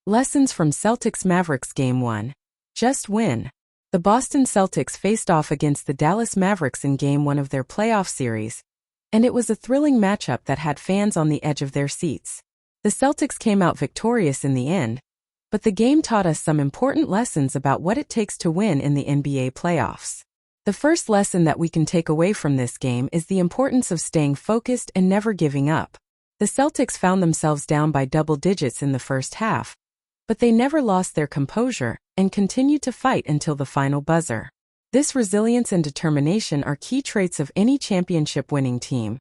Lessons from Celtics-Mavericks Game 1. Just win. The Boston Celtics faced off against the Dallas Mavericks in Game 1 of their playoff series, and it was a thrilling matchup that had fans on the edge of their seats. The Celtics came out victorious in the end, but the game taught us some important lessons about what it takes to win in the NBA playoffs. The first lesson that we can take away from this game is the importance of staying focused and never giving up. The Celtics found themselves down by double digits in the first half, but they never lost their composure and continued to fight until the final buzzer. This resilience and determination are key traits of any championship-winning team,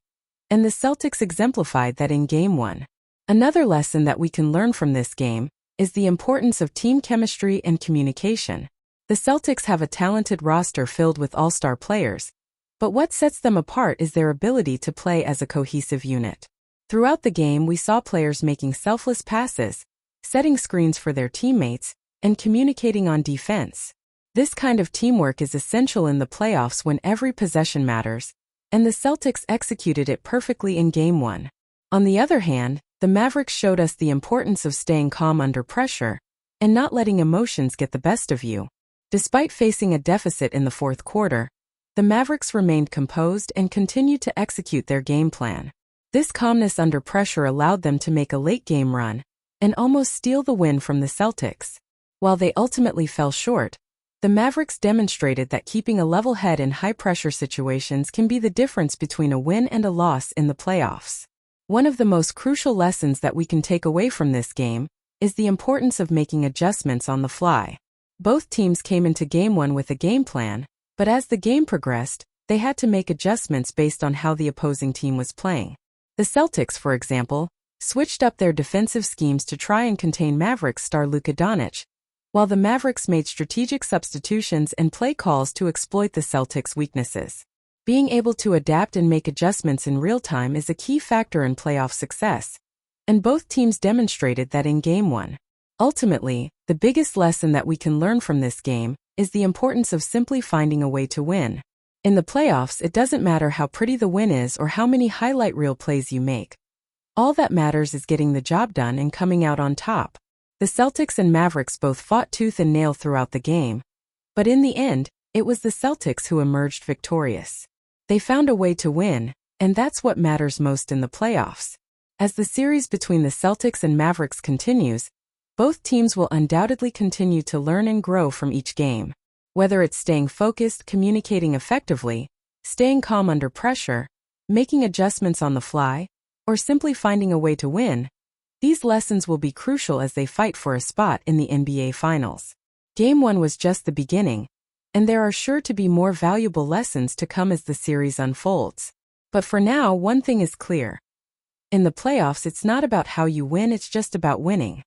and the Celtics exemplified that in Game 1. Another lesson that we can learn from this game is the importance of team chemistry and communication. The Celtics have a talented roster filled with all-star players, but what sets them apart is their ability to play as a cohesive unit. Throughout the game, we saw players making selfless passes, setting screens for their teammates, and communicating on defense. This kind of teamwork is essential in the playoffs when every possession matters, and the Celtics executed it perfectly in Game 1. On the other hand, the Mavericks showed us the importance of staying calm under pressure and not letting emotions get the best of you. Despite facing a deficit in the fourth quarter, the Mavericks remained composed and continued to execute their game plan. This calmness under pressure allowed them to make a late-game run and almost steal the win from the Celtics. While they ultimately fell short, the Mavericks demonstrated that keeping a level head in high-pressure situations can be the difference between a win and a loss in the playoffs. One of the most crucial lessons that we can take away from this game is the importance of making adjustments on the fly. Both teams came into Game 1 with a game plan, but as the game progressed, they had to make adjustments based on how the opposing team was playing. The Celtics, for example, switched up their defensive schemes to try and contain Mavericks star Luka Doncic, while the Mavericks made strategic substitutions and play calls to exploit the Celtics' weaknesses. Being able to adapt and make adjustments in real time is a key factor in playoff success, and both teams demonstrated that in Game 1. Ultimately, the biggest lesson that we can learn from this game is the importance of simply finding a way to win. In the playoffs, it doesn't matter how pretty the win is or how many highlight reel plays you make. All that matters is getting the job done and coming out on top. The Celtics and Mavericks both fought tooth and nail throughout the game, but in the end, it was the Celtics who emerged victorious. They found a way to win, and that's what matters most in the playoffs. As the series between the Celtics and Mavericks continues, both teams will undoubtedly continue to learn and grow from each game. Whether it's staying focused, communicating effectively, staying calm under pressure, making adjustments on the fly, or simply finding a way to win, these lessons will be crucial as they fight for a spot in the NBA Finals. Game 1 was just the beginning, and there are sure to be more valuable lessons to come as the series unfolds. But for now, one thing is clear. In the playoffs, it's not about how you win, it's just about winning.